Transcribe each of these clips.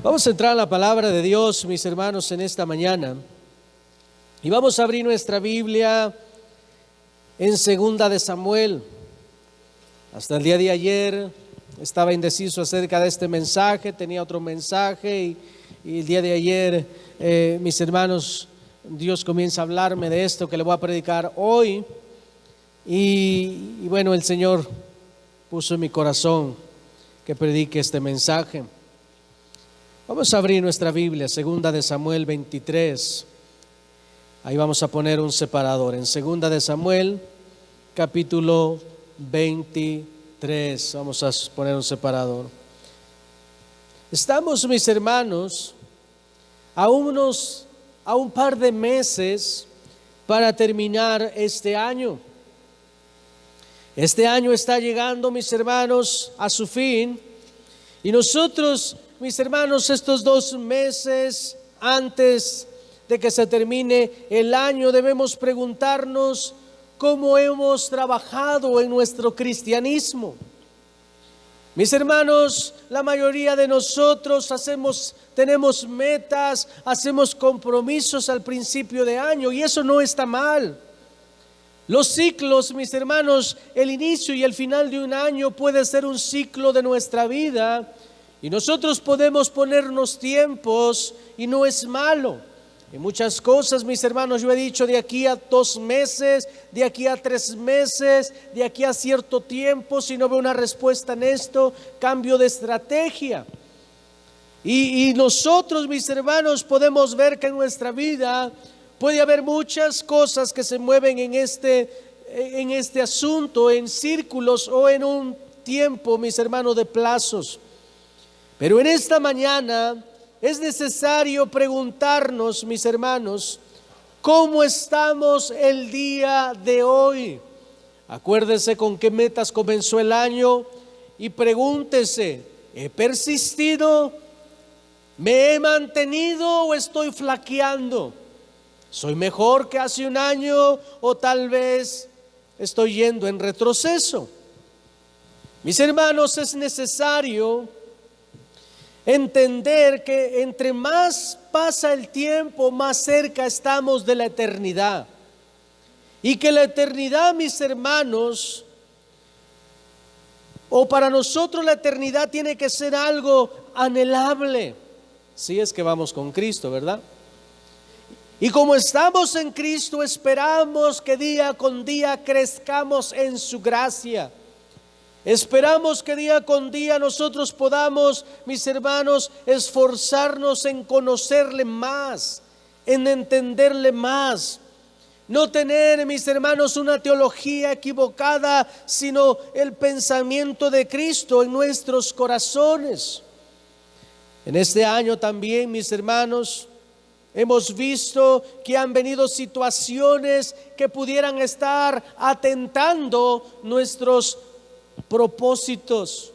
Vamos a entrar a la palabra de Dios, mis hermanos, en esta mañana. Y vamos a abrir nuestra Biblia en Segunda de Samuel. Hasta el día de ayer estaba indeciso acerca de este mensaje, tenía otro mensaje y el día de ayer, mis hermanos, Dios comienza a hablarme de esto que le voy a predicar hoy. Y bueno, el Señor puso en mi corazón que predique este mensaje. Vamos a abrir nuestra Biblia, Segunda de Samuel 23. Ahí vamos a poner un separador. En Segunda de Samuel, capítulo 23. Vamos a poner un separador. Estamos, mis hermanos, a un par de meses para terminar este año. Este año está llegando, mis hermanos, a su fin. Y nosotros, mis hermanos, estos 2 meses antes de que se termine el año, debemos preguntarnos cómo hemos trabajado en nuestro cristianismo. Mis hermanos, la mayoría de nosotros tenemos metas, hacemos compromisos al principio de año y eso no está mal. Los ciclos, mis hermanos, el inicio y el final de un año puede ser un ciclo de nuestra vida y nosotros podemos ponernos tiempos y no es malo. En muchas cosas, mis hermanos, yo he dicho de aquí a 2 meses, de aquí a 3 meses, de aquí a cierto tiempo, si no veo una respuesta en esto, cambio de estrategia. Y nosotros, mis hermanos, podemos ver que en nuestra vida puede haber muchas cosas que se mueven en este asunto, en círculos o en un tiempo, mis hermanos, de plazos. Pero en esta mañana es necesario preguntarnos, mis hermanos, ¿cómo estamos el día de hoy? Acuérdese con qué metas comenzó el año y pregúntese, ¿he persistido? ¿Me he mantenido o estoy flaqueando? ¿Soy mejor que hace un año o tal vez estoy yendo en retroceso? Mis hermanos, es necesario entender que entre más pasa el tiempo, más cerca estamos de la eternidad. Y que la eternidad, mis hermanos, o para nosotros la eternidad tiene que ser algo anhelable. Si es que vamos con Cristo, ¿verdad? Y como estamos en Cristo, esperamos que día con día crezcamos en su gracia. Esperamos que día con día nosotros podamos, mis hermanos, esforzarnos en conocerle más, en entenderle más. No tener, mis hermanos, una teología equivocada, sino el pensamiento de Cristo en nuestros corazones. En este año también, mis hermanos, hemos visto que han venido situaciones que pudieran estar atentando nuestros propósitos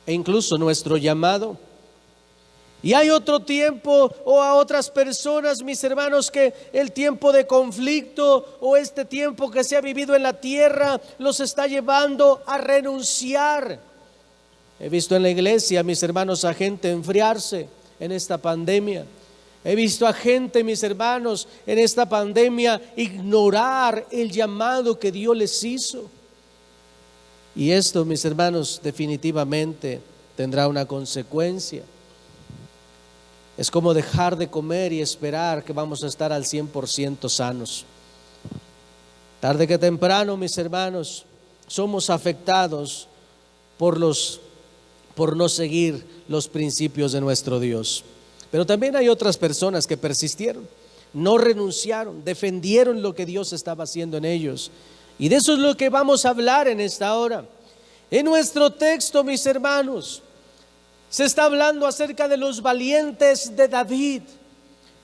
e incluso nuestro llamado. Y hay otro tiempo o a otras personas, mis hermanos, que el tiempo de conflicto o este tiempo que se ha vivido en la tierra los está llevando a renunciar. He visto en la iglesia, mis hermanos, a gente enfriarse en esta pandemia. He visto a gente, mis hermanos, en esta pandemia ignorar el llamado que Dios les hizo. Y esto, mis hermanos, definitivamente tendrá una consecuencia. Es como dejar de comer y esperar que vamos a estar al 100% sanos. Tarde que temprano, mis hermanos, somos afectados por no seguir los principios de nuestro Dios. Pero también hay otras personas que persistieron, no renunciaron, defendieron lo que Dios estaba haciendo en ellos. Y de eso es lo que vamos a hablar en esta hora. En nuestro texto, mis hermanos, se está hablando acerca de los valientes de David.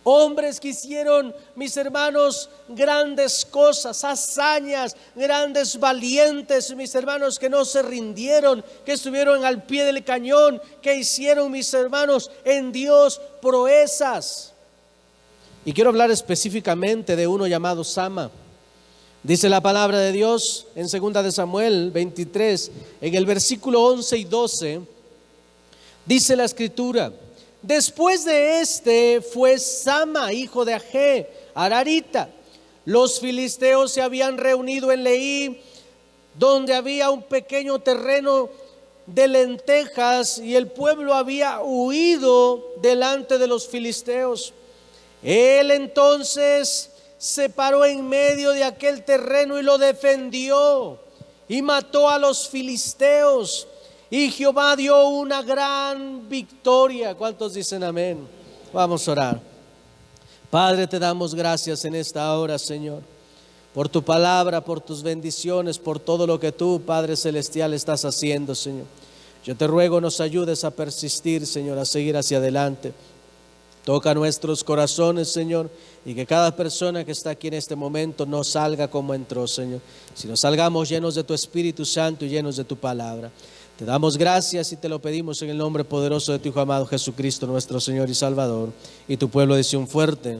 Hombres que hicieron, mis hermanos, grandes cosas, hazañas, grandes valientes, mis hermanos, que no se rindieron, que estuvieron al pie del cañón, que hicieron, mis hermanos, en Dios proezas. Y quiero hablar específicamente de uno llamado Sama. Dice la palabra de Dios en 2 de Samuel 23, en el versículo 11 y 12, dice la escritura: Después de este fue Sama, hijo de Agé, Ararita. Los filisteos se habían reunido en Leí, donde había un pequeño terreno de lentejas, y el pueblo había huido delante de los filisteos. Él entonces se paró en medio de aquel terreno y lo defendió y mató a los filisteos, y Jehová dio una gran victoria. ¿Cuántos dicen amén? Vamos a orar. Padre, te damos gracias en esta hora, Señor, por tu palabra, por tus bendiciones, por todo lo que tú, Padre Celestial, estás haciendo, Señor. Yo te ruego nos ayudes a persistir, Señor, a seguir hacia adelante. Toca nuestros corazones, Señor, y que cada persona que está aquí en este momento no salga como entró, Señor, sino salgamos llenos de tu Espíritu Santo y llenos de tu palabra. Te damos gracias y te lo pedimos en el nombre poderoso de tu Hijo amado Jesucristo, nuestro Señor y Salvador. Y tu pueblo dice un fuerte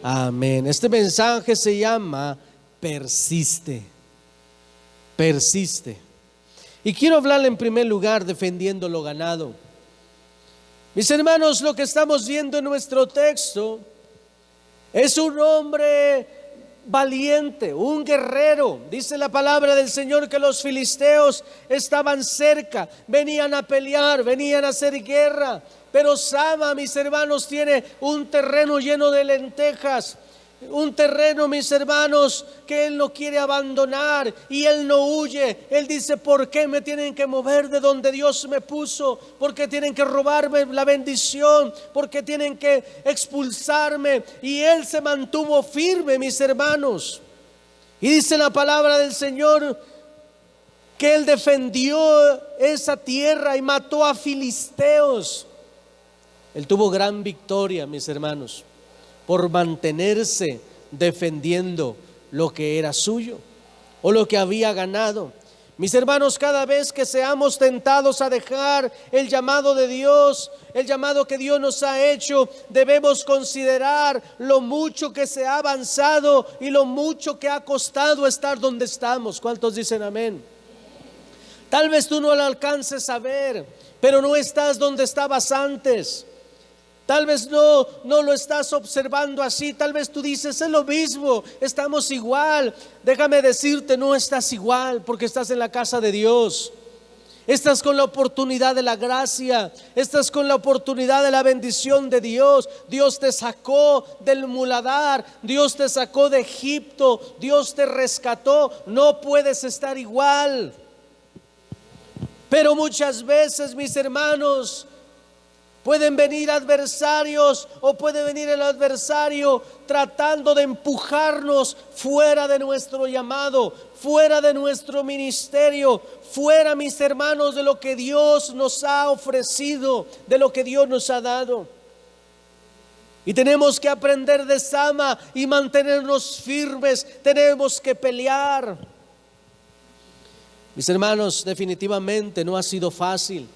amén. Este mensaje se llama persiste. Persiste. Y quiero hablarle en primer lugar defendiendo lo ganado. Mis hermanos, lo que estamos viendo en nuestro texto es un hombre valiente, un guerrero. Dice la palabra del Señor que los filisteos estaban cerca, venían a pelear, venían a hacer guerra. Pero Sama, mis hermanos, tiene un terreno lleno de lentejas. Un terreno, mis hermanos, que él no quiere abandonar, y él no huye. Él dice: ¿por qué me tienen que mover de donde Dios me puso? ¿Por qué tienen que robarme la bendición? ¿Por qué tienen que expulsarme? Y él se mantuvo firme, mis hermanos. Y dice la palabra del Señor que él defendió esa tierra y mató a filisteos. Él tuvo gran victoria, mis hermanos, por mantenerse defendiendo lo que era suyo o lo que había ganado. Mis hermanos, cada vez que seamos tentados a dejar el llamado de Dios, el llamado que Dios nos ha hecho, debemos considerar lo mucho que se ha avanzado y lo mucho que ha costado estar donde estamos. ¿Cuántos dicen amén? Tal vez tú no lo alcances a ver, pero no estás donde estabas antes. Tal vez no lo estás observando así. Tal vez tú dices: es lo mismo, estamos igual. Déjame decirte, no estás igual, porque estás en la casa de Dios. Estás con la oportunidad de la gracia, estás con la oportunidad de la bendición de Dios. Dios te sacó del muladar, Dios te sacó de Egipto, Dios te rescató. No puedes estar igual. Pero muchas veces, mis hermanos, pueden venir adversarios, o puede venir el adversario tratando de empujarnos fuera de nuestro llamado, fuera de nuestro ministerio, fuera, mis hermanos, de lo que Dios nos ha ofrecido, de lo que Dios nos ha dado. Y tenemos que aprender de Sama y mantenernos firmes. Tenemos que pelear. Mis hermanos, definitivamente no ha sido fácil.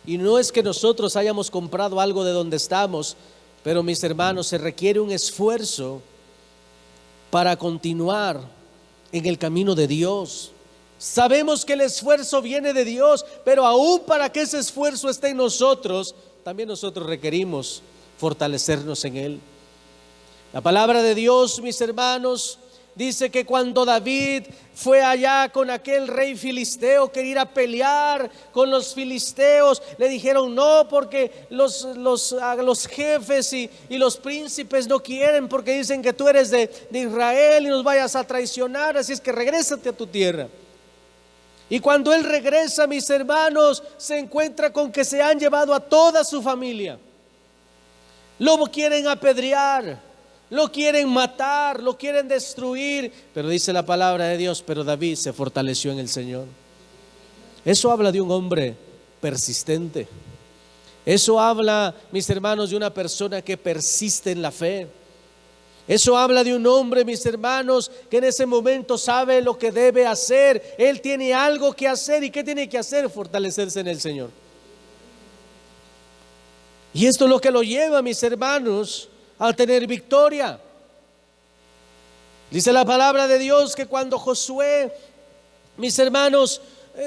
Y no es que nosotros hayamos comprado algo de donde estamos, pero mis hermanos, se requiere un esfuerzo para continuar en el camino de Dios. Sabemos que el esfuerzo viene de Dios, pero aún para que ese esfuerzo esté en nosotros, también nosotros requerimos fortalecernos en Él. La palabra de Dios, mis hermanos, dice que cuando David fue allá con aquel rey filisteo, quería ir a pelear con los filisteos, le dijeron: no, porque los jefes y los príncipes no quieren, porque dicen que tú eres de Israel y nos vayas a traicionar, así es que regrésate a tu tierra. Y cuando él regresa, mis hermanos, se encuentra con que se han llevado a toda su familia. Lo quieren apedrear, lo quieren matar, lo quieren destruir, pero dice la palabra de Dios: pero David se fortaleció en el Señor. Eso habla de un hombre persistente. Eso habla, mis hermanos, de una persona que persiste en la fe. Eso habla de un hombre, mis hermanos, que en ese momento sabe lo que debe hacer. Él tiene algo que hacer. ¿Y qué tiene que hacer? Fortalecerse en el Señor. Y esto es lo que lo lleva, mis hermanos, a tener victoria. Dice la palabra de Dios que cuando Josué, mis hermanos,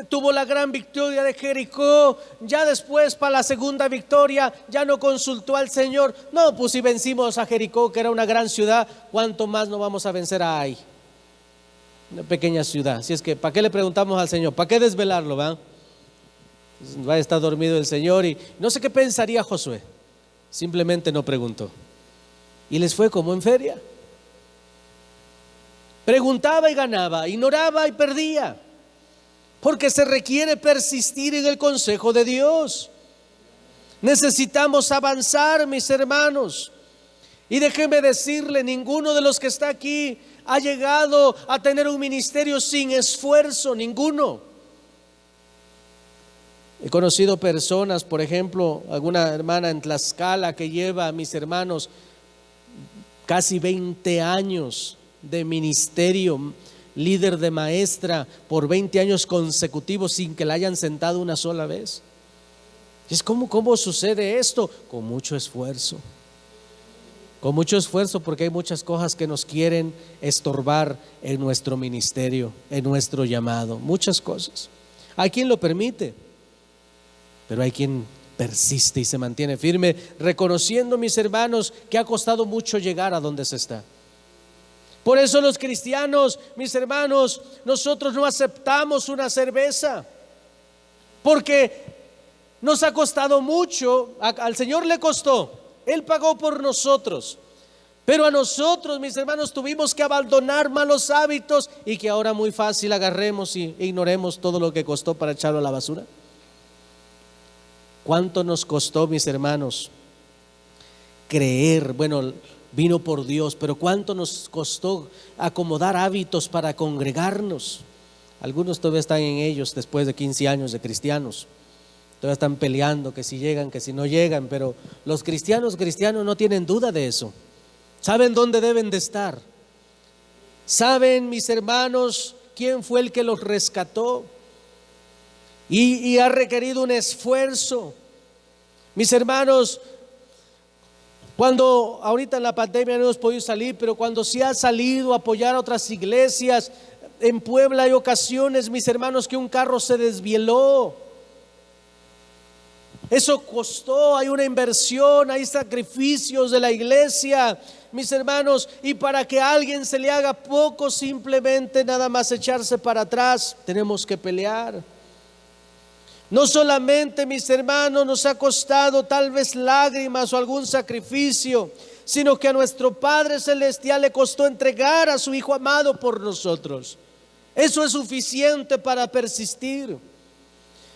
tuvo la gran victoria de Jericó, ya después para la segunda victoria ya no consultó al Señor. No, pues si vencimos a Jericó, que era una gran ciudad, ¿cuánto más no vamos a vencer a Ai? Una pequeña ciudad. Si es que, ¿para qué le preguntamos al Señor? ¿Para qué desvelarlo, va? Va a estar dormido el Señor y no sé qué pensaría Josué. Simplemente no preguntó. Y les fue como en feria. Preguntaba y ganaba, ignoraba y perdía. Porque se requiere persistir en el consejo de Dios. Necesitamos avanzar, mis hermanos. Y déjeme decirle, ninguno de los que está aquí ha llegado a tener un ministerio sin esfuerzo, ninguno. He conocido personas, por ejemplo, alguna hermana en Tlaxcala que lleva a mis hermanos casi 20 años de ministerio, líder de maestra por 20 años consecutivos sin que la hayan sentado una sola vez. Es ¿cómo sucede esto? Con mucho esfuerzo. Con mucho esfuerzo, porque hay muchas cosas que nos quieren estorbar en nuestro ministerio, en nuestro llamado. Muchas cosas. Hay quien lo permite, pero hay quien persiste y se mantiene firme, reconociendo, mis hermanos, que ha costado mucho llegar a donde se está. Por eso los cristianos, mis hermanos, nosotros no aceptamos una cerveza, porque nos ha costado mucho. Al Señor le costó, Él pagó por nosotros, pero a nosotros, mis hermanos, tuvimos que abandonar malos hábitos y que ahora muy fácil agarremos e ignoremos todo lo que costó para echarlo a la basura. ¿Cuánto nos costó, mis hermanos, creer? Bueno, vino por Dios, pero ¿cuánto nos costó acomodar hábitos para congregarnos? Algunos todavía están en ellos después de 15 años de cristianos. Todavía están peleando que si llegan, que si no llegan, pero los cristianos no tienen duda de eso. Saben dónde deben de estar. Saben, mis hermanos, quién fue el que los rescató. Y ha requerido un esfuerzo. Mis hermanos, cuando ahorita en la pandemia no hemos podido salir, pero cuando sí ha salido a apoyar a otras iglesias, en Puebla hay ocasiones, mis hermanos, que un carro se desvieló. Eso costó, hay una inversión, hay sacrificios de la iglesia, mis hermanos, y para que a alguien se le haga poco, simplemente nada más echarse para atrás, tenemos que pelear. No solamente, mis hermanos, nos ha costado tal vez lágrimas o algún sacrificio, sino que a nuestro Padre Celestial le costó entregar a su Hijo amado por nosotros. Eso es suficiente para persistir.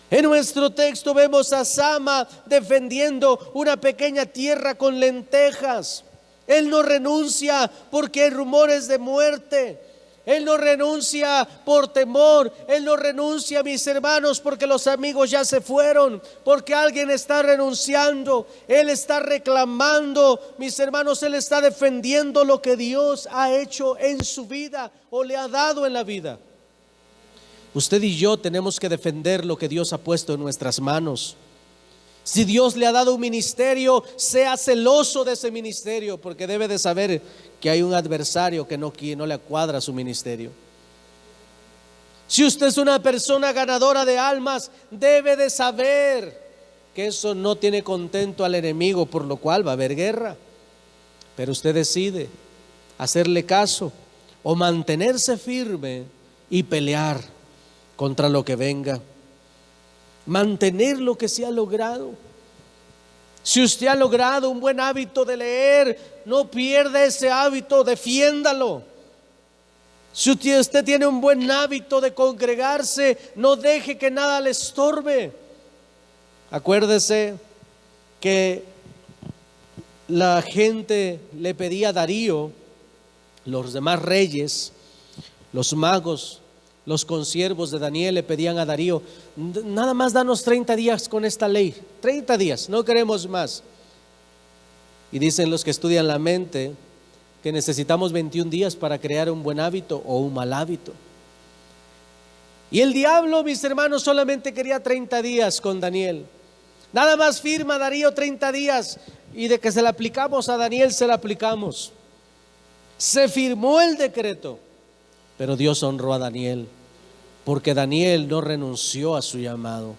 En nuestro texto vemos a Sama defendiendo una pequeña tierra con lentejas. Él no renuncia porque hay rumores de muerte. Él no renuncia por temor. Él no renuncia, mis hermanos, porque los amigos ya se fueron, porque alguien está renunciando. Él está reclamando, mis hermanos, él está defendiendo lo que Dios ha hecho en su vida o le ha dado en la vida. Usted y yo tenemos que defender lo que Dios ha puesto en nuestras manos. Si Dios le ha dado un ministerio, sea celoso de ese ministerio, porque debe de saber que hay un adversario que no le cuadra su ministerio. Si usted es una persona ganadora de almas, debe de saber que eso no tiene contento al enemigo, por lo cual va a haber guerra. Pero usted decide hacerle caso o mantenerse firme y pelear contra lo que venga. Mantener lo que se ha logrado. Si usted ha logrado un buen hábito de leer, no pierda ese hábito, defiéndalo. Si usted tiene un buen hábito de congregarse, no deje que nada le estorbe. Acuérdese que la gente le pedía a Darío, los demás reyes, los magos, los consiervos de Daniel le pedían a Darío: nada más danos 30 días con esta ley, 30 días, no queremos más. Y dicen los que estudian la mente que necesitamos 21 días para crear un buen hábito o un mal hábito. Y el diablo, mis hermanos, solamente quería 30 días con Daniel. Nada más firma Darío 30 días y de que se le aplicamos a Daniel, se le aplicamos. Se firmó el decreto, pero Dios honró a Daniel. porque Daniel no renunció a su llamado.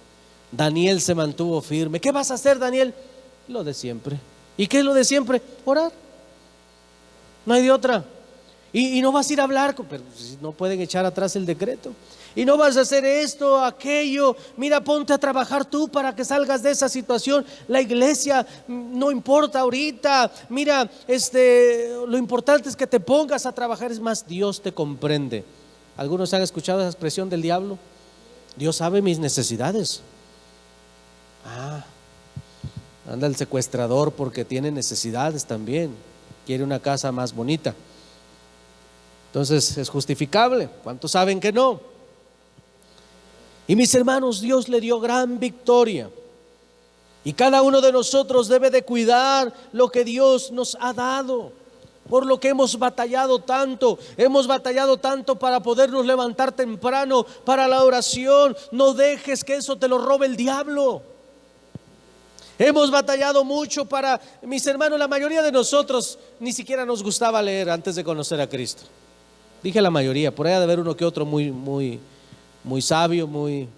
Daniel se mantuvo firme. ¿Qué vas a hacer, Daniel? Lo de siempre. ¿Y qué es lo de siempre? Orar. No hay de otra. Y no vas a ir a hablar, pero no pueden echar atrás el decreto. Y no vas a hacer esto, aquello. Mira, ponte a trabajar tú para que salgas de esa situación. La iglesia no importa ahorita. Mira, lo importante es que te pongas a trabajar. Es más, Dios te comprende. ¿Algunos han escuchado esa expresión del diablo? Dios sabe mis necesidades. Anda el secuestrador porque tiene necesidades también. Quiere una casa más bonita. Entonces es justificable. ¿Cuántos saben que no? Y mis hermanos, Dios le dio gran victoria. Y cada uno de nosotros debe de cuidar lo que Dios nos ha dado. Por lo que hemos batallado tanto para podernos levantar temprano para la oración. No dejes que eso te lo robe el diablo. Hemos batallado mucho para, mis hermanos, la mayoría de nosotros ni siquiera nos gustaba leer antes de conocer a Cristo. Dije la mayoría, por ahí ha de haber uno que otro muy sabio, muy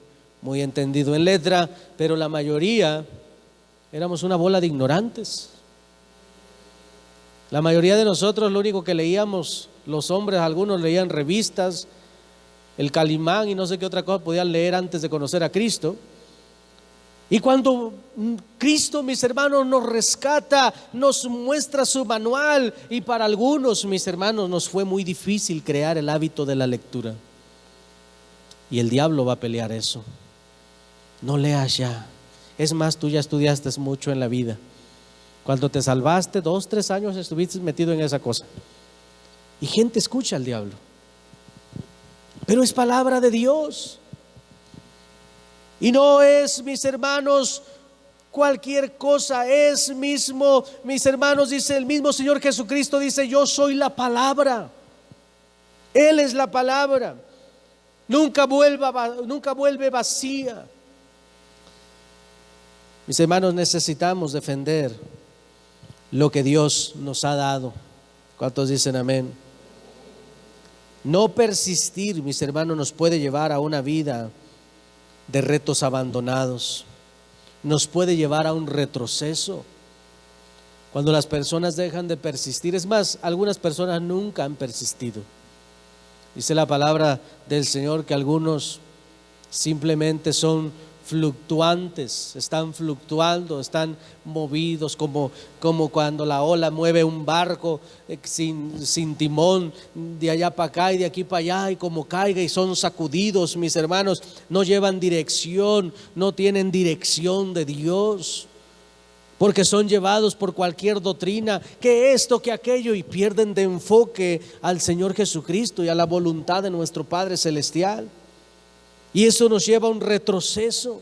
entendido en letra, pero la mayoría éramos una bola de ignorantes. La mayoría de nosotros lo único que leíamos, los hombres, algunos leían revistas, el Calimán y no sé qué otra cosa podían leer antes de conocer a Cristo. Y cuando Cristo, mis hermanos, nos rescata, nos muestra su manual, y para algunos, mis hermanos, nos fue muy difícil crear el hábito de la lectura. Y el diablo va a pelear eso. No leas ya. Es más, tú ya estudiaste mucho en la vida. Cuando te salvaste, 2, 3 años estuviste metido en esa cosa. Y gente escucha al diablo. Pero es palabra de Dios. Y no es, mis hermanos, cualquier cosa. Es mismo, mis hermanos, dice el mismo Señor Jesucristo, dice: yo soy la palabra. Él es la palabra. Nunca vuelve vacía. Mis hermanos, necesitamos defender lo que Dios nos ha dado. ¿Cuántos dicen amén? No persistir, mis hermanos, nos puede llevar a una vida de retos abandonados. Nos puede llevar a un retroceso. Cuando las personas dejan de persistir, es más, algunas personas nunca han persistido. Dice la palabra del Señor que algunos simplemente son fluctuantes, están fluctuando, están movidos como cuando la ola mueve un barco sin timón, de allá para acá y de aquí para allá, y como caiga, y son sacudidos, mis hermanos. No llevan dirección, no tienen dirección de Dios, porque son llevados por cualquier doctrina, que esto, que aquello, y pierden de enfoque al Señor Jesucristo y a la voluntad de nuestro Padre Celestial. Y eso nos lleva a un retroceso.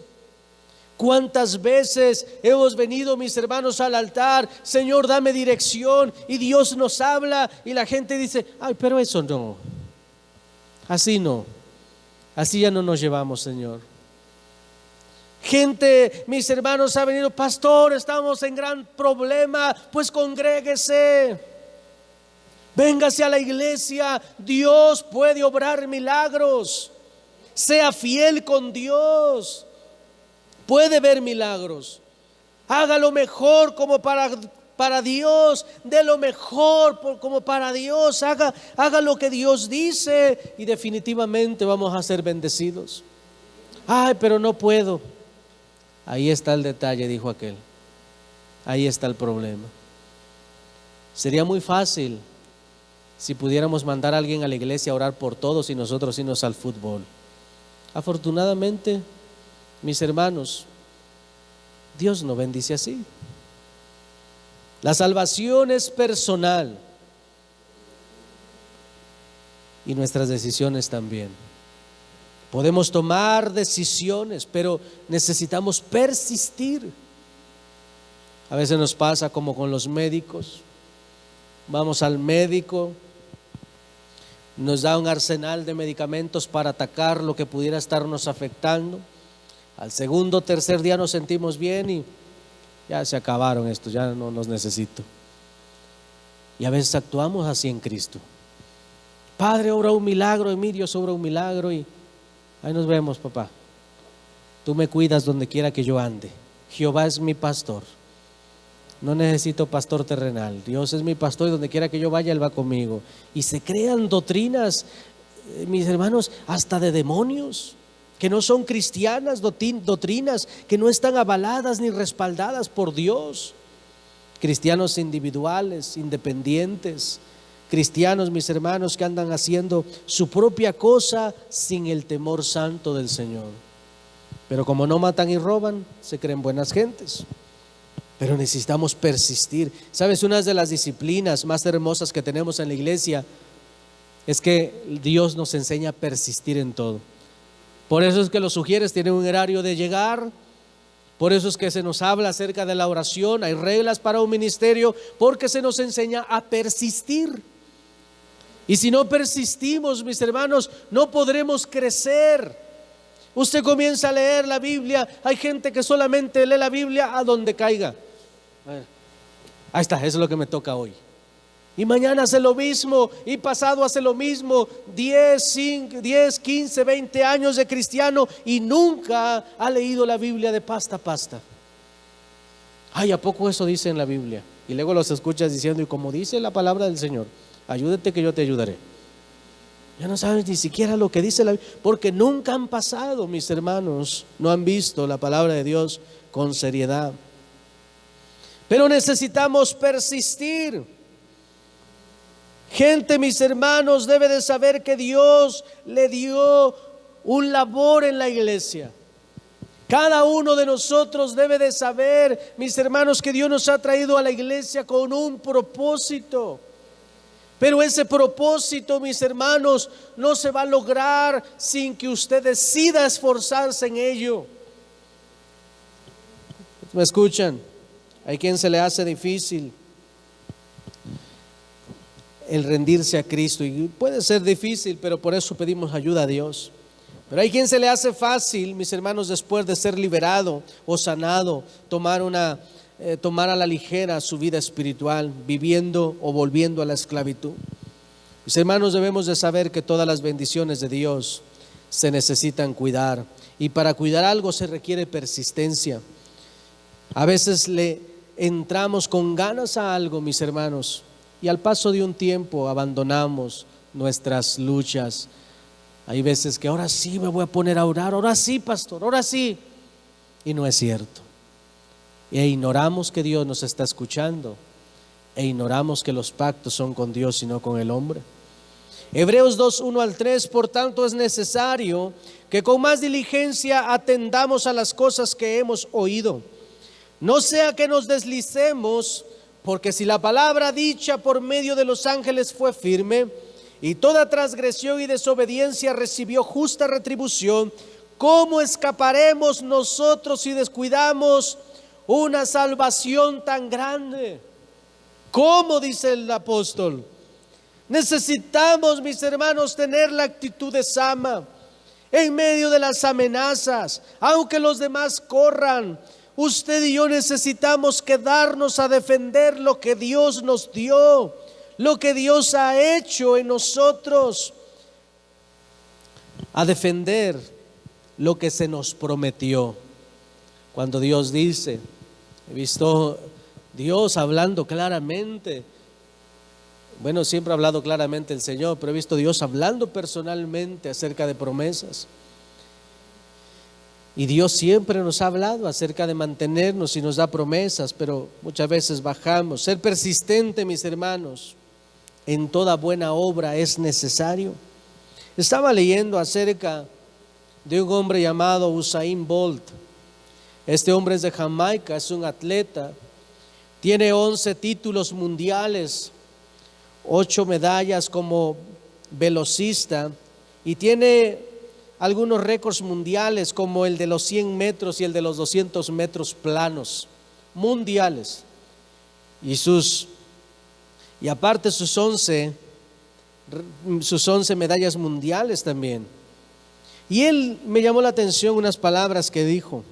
¿Cuántas veces hemos venido, mis hermanos, al altar? Señor, dame dirección, y Dios nos habla, y la gente dice: ay, pero eso no, así no, así ya no nos llevamos, Señor. Gente, mis hermanos, ha venido: pastor, estamos en gran problema. Pues congréguese, véngase a la iglesia, Dios puede obrar milagros. Sea fiel con Dios, puede ver milagros. Haga lo mejor como para Dios, dé lo mejor como para Dios, haga lo que Dios dice, y definitivamente vamos a ser bendecidos. Ay, pero no puedo. Ahí está el detalle, dijo aquel. Ahí está el problema. Sería muy fácil si pudiéramos mandar a alguien a la iglesia a orar por todos y nosotros irnos al fútbol. Afortunadamente, mis hermanos, Dios no bendice así. La salvación es personal, y nuestras decisiones también. Podemos tomar decisiones, pero necesitamos persistir. A veces nos pasa como con los médicos. Vamos al médico, nos da un arsenal de medicamentos para atacar lo que pudiera estarnos afectando. Al segundo o tercer día nos sentimos bien y ya se acabaron estos, ya no los necesito. Y a veces actuamos así en Cristo. Padre, obra un milagro en mí, Dios obra un milagro, y Ahí nos vemos, papá. Tú me cuidas donde quiera que yo ande. Jehová es mi pastor. No necesito pastor terrenal. Dios es mi pastor y donde quiera que yo vaya, Él va conmigo. Y se crean doctrinas, mis hermanos, hasta de demonios, que no son cristianas, doctrinas que no están avaladas ni respaldadas por Dios. Cristianos individuales, independientes, cristianos, mis hermanos, que andan haciendo su propia cosa sin el temor santo del Señor. Pero como no matan y roban, se creen buenas gentes. Pero necesitamos persistir. ¿Sabes? Una de las disciplinas más hermosas que tenemos en la iglesia es que Dios nos enseña a persistir en todo. Por eso es que los sugieres tienen un horario de llegar. Por eso es que se nos habla acerca de la oración. Hay reglas para un ministerio porque se nos enseña a persistir. Y si no persistimos, mis hermanos, no podremos crecer. Usted comienza a leer la Biblia. Hay gente que solamente lee la Biblia a donde caiga. Ahí está, eso es lo que me toca hoy. Y mañana hace lo mismo, y pasado hace lo mismo. 10, 15, 20 años de cristiano y nunca ha leído la Biblia de pasta a pasta. Ay, ¿a poco eso dice en la Biblia? Y luego los escuchas diciendo, y como dice la palabra del Señor, ayúdate que yo te ayudaré. Ya no sabes ni siquiera lo que dice la Biblia, porque nunca han pasado, mis hermanos, no han visto la palabra de Dios con seriedad. Pero necesitamos persistir. Gente, mis hermanos, debe de saber que Dios le dio un labor en la iglesia. Cada uno de nosotros debe de saber, mis hermanos, que Dios nos ha traído a la iglesia con un propósito. Pero ese propósito, mis hermanos, no se va a lograr sin que usted decida esforzarse en ello. ¿Me escuchan? Hay quien se le hace difícil el rendirse a Cristo, y puede ser difícil, pero por eso pedimos ayuda a Dios. Pero hay quien se le hace fácil, mis hermanos, después de ser liberado o sanado, tomar a la ligera su vida espiritual, viviendo o volviendo a la esclavitud. Mis hermanos, debemos de saber que todas las bendiciones de Dios se necesitan cuidar, y para cuidar algo se requiere persistencia. A veces le entramos con ganas a algo, mis hermanos, y al paso de un tiempo abandonamos nuestras luchas. Hay veces que ahora sí me voy a poner a orar, ahora sí, pastor, ahora sí. Y no es cierto. E ignoramos que Dios nos está escuchando, e ignoramos que los pactos son con Dios y no con el hombre. Hebreos 2, 1 al 3, por tanto es necesario que con más diligencia atendamos a las cosas que hemos oído. No sea que nos deslicemos, porque si la palabra dicha por medio de los ángeles fue firme, y toda transgresión y desobediencia recibió justa retribución, ¿cómo escaparemos nosotros si descuidamos una salvación tan grande? ¿Cómo? Dice el apóstol. Necesitamos, mis hermanos, tener la actitud de Sama en medio de las amenazas, aunque los demás corran. Usted y yo necesitamos quedarnos a defender lo que Dios nos dio, lo que Dios ha hecho en nosotros, a defender lo que se nos prometió. Cuando Dios dice, he visto Dios hablando claramente, bueno, siempre ha hablado claramente el Señor, pero he visto Dios hablando personalmente acerca de promesas. Y Dios siempre nos ha hablado acerca de mantenernos y nos da promesas, pero muchas veces bajamos. Ser persistente, mis hermanos, en toda buena obra es necesario. Estaba leyendo acerca de un hombre llamado Usain Bolt. Este hombre es de Jamaica, es un atleta, tiene 11 títulos mundiales, 8 medallas como velocista, y tiene algunos récords mundiales como el de los 100 metros y el de los 200 metros planos, mundiales. Y aparte sus 11 medallas mundiales también. Y él me llamó la atención unas palabras que dijo.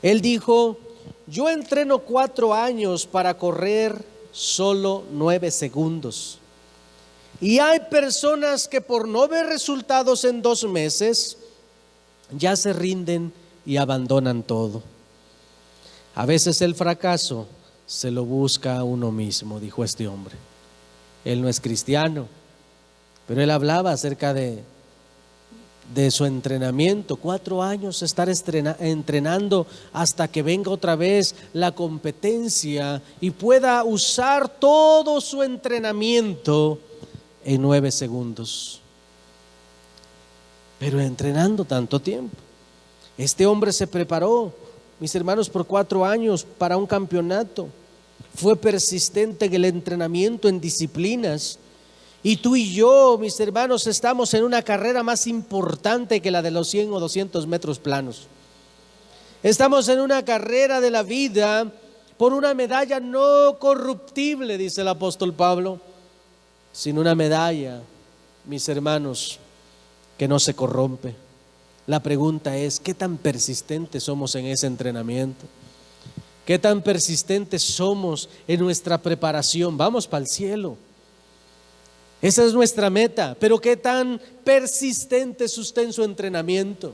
Él dijo: yo entreno 4 años para correr solo 9 segundos. Y hay personas que por no ver resultados en 2 meses, ya se rinden y abandonan todo. A veces el fracaso se lo busca a uno mismo, dijo este hombre. Él no es cristiano, pero él hablaba acerca de su entrenamiento. 4 años estar entrenando hasta que venga otra vez la competencia y pueda usar todo su entrenamiento en 9 segundos. Pero entrenando tanto tiempo. Este hombre se preparó, mis hermanos, por 4 años para un campeonato. Fue persistente en el entrenamiento, en disciplinas. Y tú y yo, mis hermanos, estamos en una carrera más importante que la de los 100 o 200 metros planos. Estamos en una carrera de la vida por una medalla no corruptible, dice el apóstol Pablo, sino una medalla, mis hermanos, que no se corrompe. La pregunta es, ¿qué tan persistentes somos en ese entrenamiento? ¿Qué tan persistentes somos en nuestra preparación? Vamos para el cielo. Esa es nuestra meta, pero ¿qué tan persistente es usted en su entrenamiento?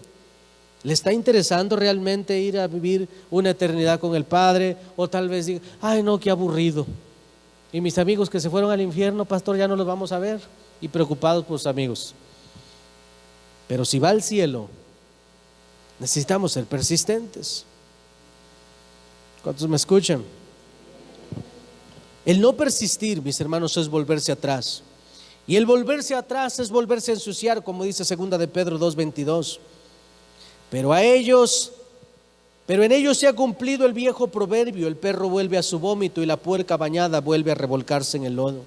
¿Le está interesando realmente ir a vivir una eternidad con el Padre? O tal vez diga, ay no, qué aburrido. Y mis amigos que se fueron al infierno, pastor, ya no los vamos a ver. Y preocupados por sus amigos. Pero si va al cielo, necesitamos ser persistentes. ¿Cuántos me escuchan? El no persistir, mis hermanos, es volverse atrás. Y el volverse atrás es volverse a ensuciar, como dice 2 de Pedro 2:22. Pero en ellos se ha cumplido el viejo proverbio: el perro vuelve a su vómito y la puerca bañada vuelve a revolcarse en el lodo.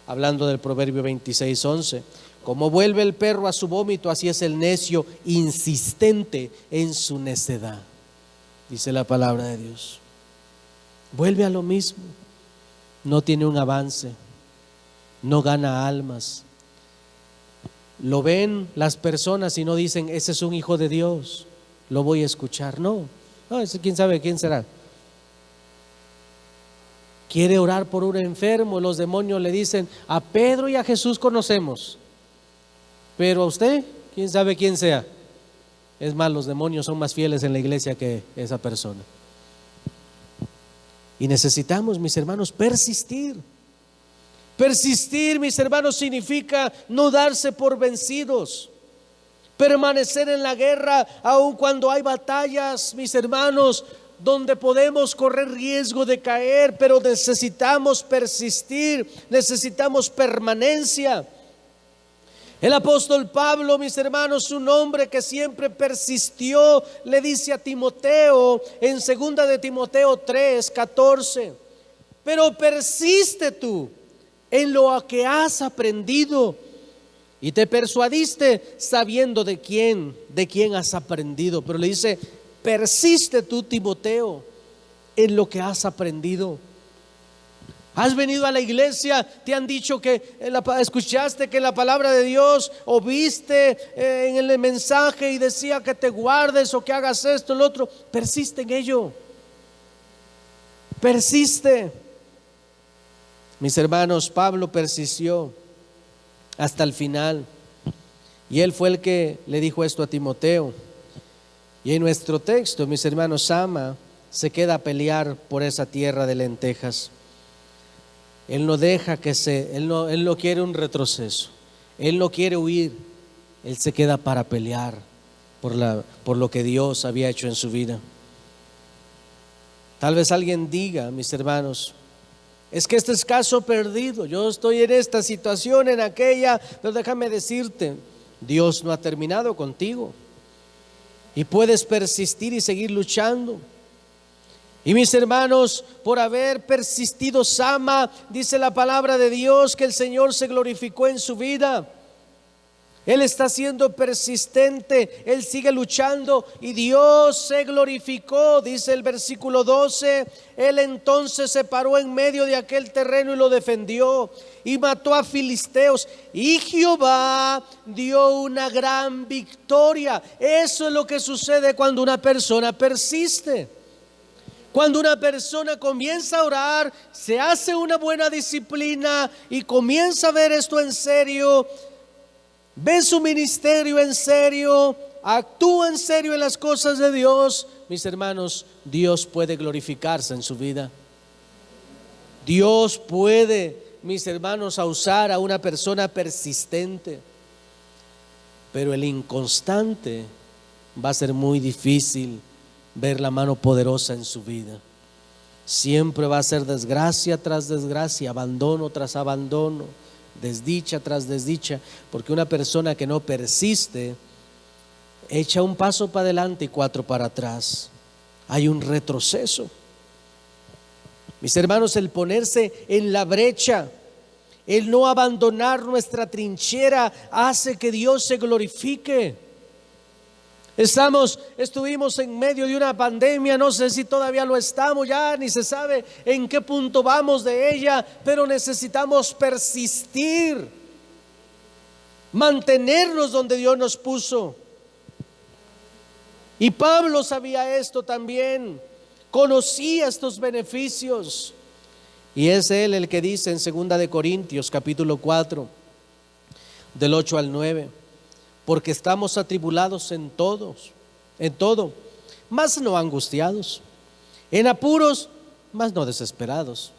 Hablando del proverbio 26:11. Como vuelve el perro a su vómito, así es el necio insistente en su necedad, dice la palabra de Dios. Vuelve a lo mismo, no tiene un avance, no gana almas. Lo ven las personas y no dicen, ese es un hijo de Dios, lo voy a escuchar. No, ese quién sabe quién será. Quiere orar por un enfermo, los demonios le dicen, a Pedro y a Jesús conocemos, pero a usted, quién sabe quién sea. Es más, los demonios son más fieles en la iglesia que esa persona. Y necesitamos, mis hermanos, persistir. Persistir, mis hermanos, significa no darse por vencidos. Permanecer en la guerra, aun cuando hay batallas, mis hermanos, donde podemos correr riesgo de caer, pero necesitamos persistir, necesitamos permanencia. El apóstol Pablo, mis hermanos, un hombre que siempre persistió, le dice a Timoteo en 2 de Timoteo 3:14, pero persiste tú en lo que has aprendido y te persuadiste sabiendo de quién has aprendido. Pero le dice, persiste tú, Timoteo, en lo que has aprendido. Has venido a la iglesia, te han dicho que escuchaste que la palabra de Dios, o viste en el mensaje y decía que te guardes o que hagas esto, lo otro. Persiste en ello. Persiste. Mis hermanos, Pablo persistió hasta el final. Y él fue el que le dijo esto a Timoteo. Y en nuestro texto, mis hermanos, Sama se queda a pelear por esa tierra de lentejas. Él no deja él no quiere un retroceso, él no quiere huir, él se queda para pelear por lo que Dios había hecho en su vida. Tal vez alguien diga, mis hermanos, es que este es caso perdido, yo estoy en esta situación, en aquella, pero déjame decirte, Dios no ha terminado contigo y puedes persistir y seguir luchando. Y mis hermanos, por haber persistido Sama, dice la palabra de Dios que el Señor se glorificó en su vida. Él está siendo persistente, él sigue luchando y Dios se glorificó, dice el versículo 12. Él entonces se paró en medio de aquel terreno y lo defendió y mató a filisteos, y Jehová dio una gran victoria. Eso es lo que sucede cuando una persona persiste. Cuando una persona comienza a orar, se hace una buena disciplina y comienza a ver esto en serio, ve su ministerio en serio, actúa en serio en las cosas de Dios, mis hermanos, Dios puede glorificarse en su vida. Dios puede, mis hermanos, a usar a una persona persistente, pero el inconstante va a ser muy difícil ver la mano poderosa en su vida. Siempre va a ser desgracia tras desgracia, abandono tras abandono, desdicha tras desdicha, porque una persona que no persiste echa un paso para adelante y 4 para atrás. Hay un retroceso. Mis hermanos, el ponerse en la brecha, el no abandonar nuestra trinchera hace que Dios se glorifique. Estuvimos en medio de una pandemia, no sé si todavía lo estamos, ya ni se sabe en qué punto vamos de ella, pero necesitamos persistir, mantenernos donde Dios nos puso. Y Pablo sabía esto también, conocía estos beneficios, y es él el que dice en 2 de Corintios capítulo 4 del 8 al 9: porque estamos atribulados en todo, mas no angustiados, en apuros, mas no desesperados,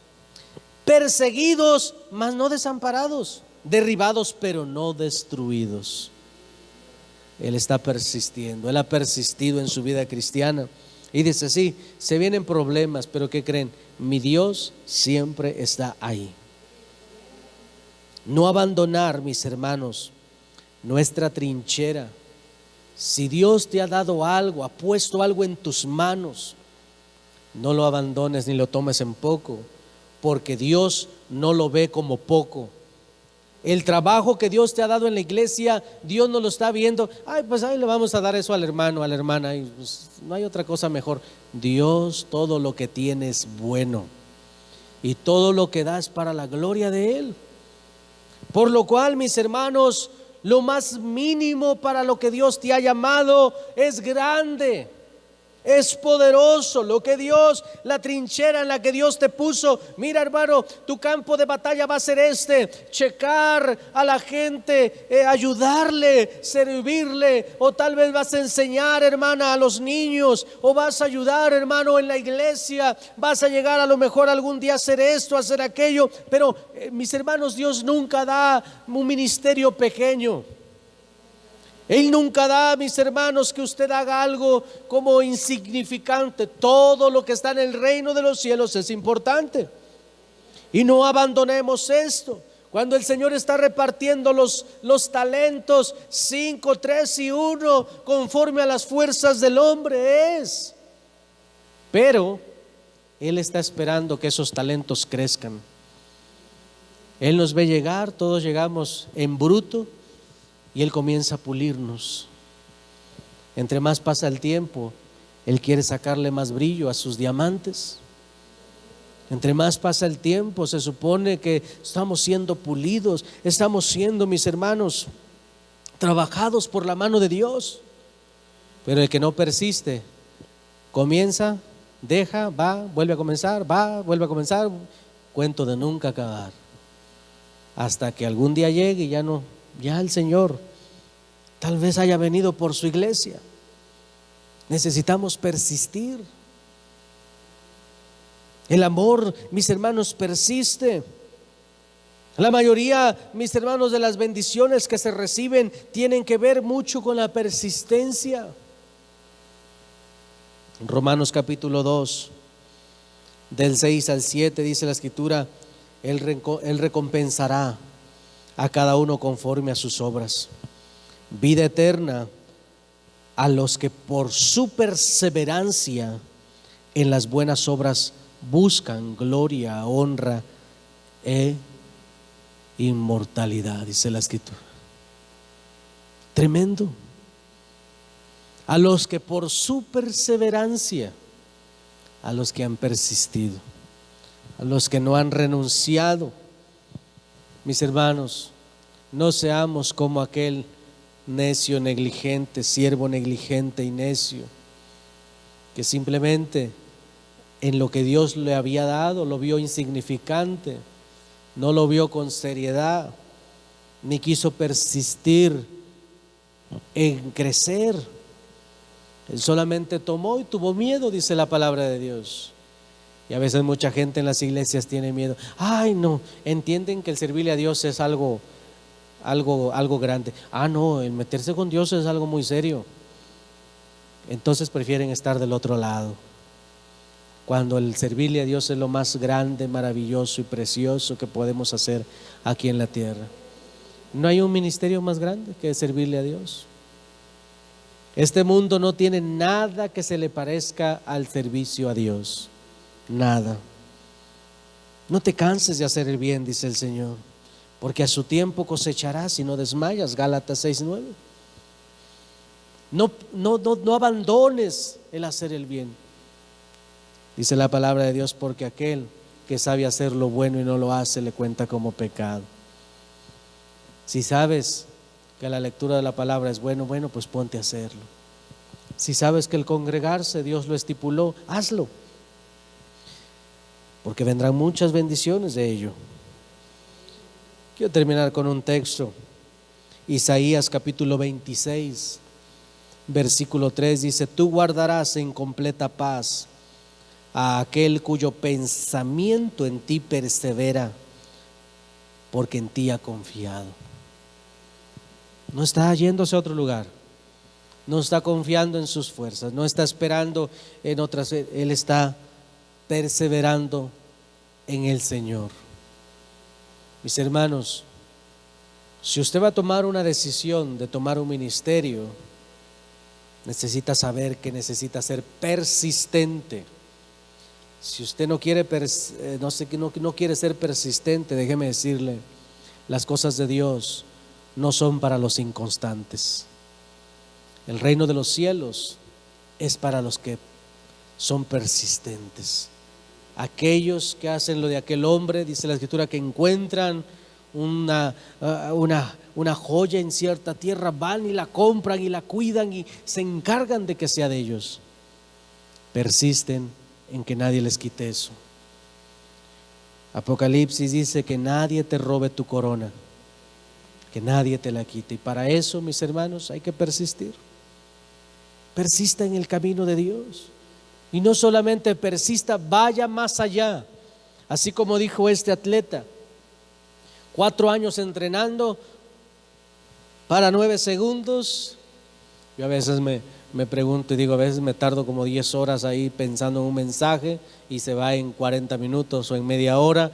perseguidos, mas no desamparados, derribados, pero no destruidos. Él está persistiendo, él ha persistido en su vida cristiana. Y dice, sí, se vienen problemas, pero ¿qué creen? Mi Dios siempre está ahí. No abandonar, mis hermanos, nuestra trinchera. Si Dios te ha dado algo, ha puesto algo en tus manos, no lo abandones ni lo tomes en poco, porque Dios no lo ve como poco. El trabajo que Dios te ha dado en la iglesia, Dios no lo está viendo. Ay, pues ahí le vamos a dar eso al hermano, a la hermana, y pues no hay otra cosa mejor. Dios todo lo que tiene es bueno, y todo lo que da es para la gloria de Él. Por lo cual, mis hermanos, lo más mínimo para lo que Dios te ha llamado es grande, es poderoso. Lo que Dios, la trinchera en la que Dios te puso, mira hermano, tu campo de batalla va a ser checar a la gente, ayudarle, servirle, o tal vez vas a enseñar, hermana, a los niños, o vas a ayudar, hermano, en la iglesia, vas a llegar a lo mejor algún día a hacer esto, a hacer aquello, pero mis hermanos, Dios nunca da un ministerio pequeño. Él nunca da, mis hermanos, que usted haga algo como insignificante. Todo lo que está en el reino de los cielos es importante. Y no abandonemos esto. Cuando el Señor está repartiendo los talentos, 5, 3 y 1, conforme a las fuerzas del hombre es. Pero Él está esperando que esos talentos crezcan. Él nos ve llegar, todos llegamos en bruto, y Él comienza a pulirnos. Entre más pasa el tiempo, Él quiere sacarle más brillo a sus diamantes. Entre más pasa el tiempo, se supone que estamos siendo pulidos, estamos siendo, mis hermanos, trabajados por la mano de Dios. Pero el que no persiste, comienza, deja, va, vuelve a comenzar, va, vuelve a comenzar, cuento de nunca acabar, hasta que algún día llegue y ya el Señor tal vez haya venido por su iglesia. Necesitamos persistir. El amor, mis hermanos, persiste. La mayoría, mis hermanos, de las bendiciones que se reciben tienen que ver mucho con la persistencia. En Romanos capítulo 2, del 6 al 7, dice la escritura: Él recompensará a cada uno conforme a sus obras. Vida eterna a los que por su perseverancia en las buenas obras buscan gloria, honra e inmortalidad, dice la escritura. Tremendo. A los que por su perseverancia, a los que han persistido, a los que no han renunciado. Mis hermanos, no seamos como aquel necio negligente, siervo negligente y necio, que simplemente en lo que Dios le había dado, lo vio insignificante, no lo vio con seriedad, ni quiso persistir en crecer. Él solamente tomó y tuvo miedo, dice la palabra de Dios. Y a veces mucha gente en las iglesias tiene miedo. Ay, no, entienden que el servirle a Dios es algo grande. No, el meterse con Dios es algo muy serio. Entonces prefieren estar del otro lado, cuando el servirle a Dios es lo más grande, maravilloso y precioso que podemos hacer aquí en la tierra. No hay un ministerio más grande que servirle a Dios. Este mundo no tiene nada que se le parezca al servicio a Dios. Nada. No te canses de hacer el bien, dice el Señor, porque a su tiempo cosecharás y no desmayas. Gálatas 6:9. No abandones el hacer el bien. Dice la palabra de Dios, porque aquel que sabe hacer lo bueno y no lo hace, le cuenta como pecado. Si sabes que la lectura de la palabra es bueno, pues ponte a hacerlo. Si sabes que el congregarse Dios lo estipuló, hazlo, porque vendrán muchas bendiciones de ello. Quiero terminar con un texto. Isaías capítulo 26, versículo 3 dice: tú guardarás en completa paz a aquel cuyo pensamiento en ti persevera, porque en ti ha confiado. No está yéndose a otro lugar, no está confiando en sus fuerzas, no está esperando en otras. Él está perseverando en el Señor. Mis hermanos, si usted va a tomar una decisión de tomar un ministerio, necesita saber que necesita ser persistente. Si usted no quiere ser persistente, déjeme decirle, las cosas de Dios no son para los inconstantes. El reino de los cielos es para los que son persistentes. Aquellos que hacen lo de aquel hombre, dice la Escritura, que encuentran una joya en cierta tierra, van y la compran y la cuidan y se encargan de que sea de ellos. Persisten en que nadie les quite eso. Apocalipsis dice que nadie te robe tu corona, que nadie te la quite. Y para eso, mis hermanos, hay que persistir. Persista en el camino de Dios. Y no solamente persista, vaya más allá. Así como dijo este atleta: 4 años entrenando para 9 segundos. Yo a veces me pregunto y digo, a veces me tardo como 10 horas ahí pensando en un mensaje y se va en 40 minutos o en media hora,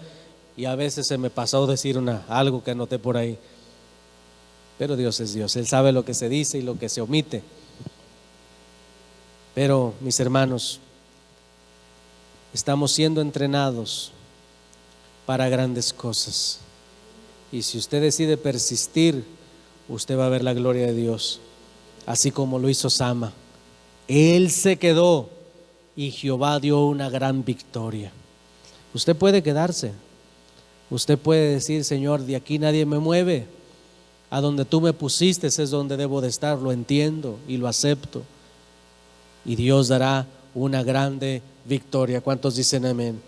y a veces se me pasó decir algo que anoté por ahí. Pero Dios es Dios, Él sabe lo que se dice y lo que se omite. Pero mis hermanos, estamos siendo entrenados para grandes cosas, y si usted decide persistir, usted va a ver la gloria de Dios, así como lo hizo Sama. Él se quedó y Jehová dio una gran victoria. Usted puede quedarse, usted puede decir: Señor, de aquí nadie me mueve, a donde tú me pusiste es donde debo de estar. Lo entiendo y lo acepto, y Dios dará una grande victoria. ¿Cuántos dicen amén?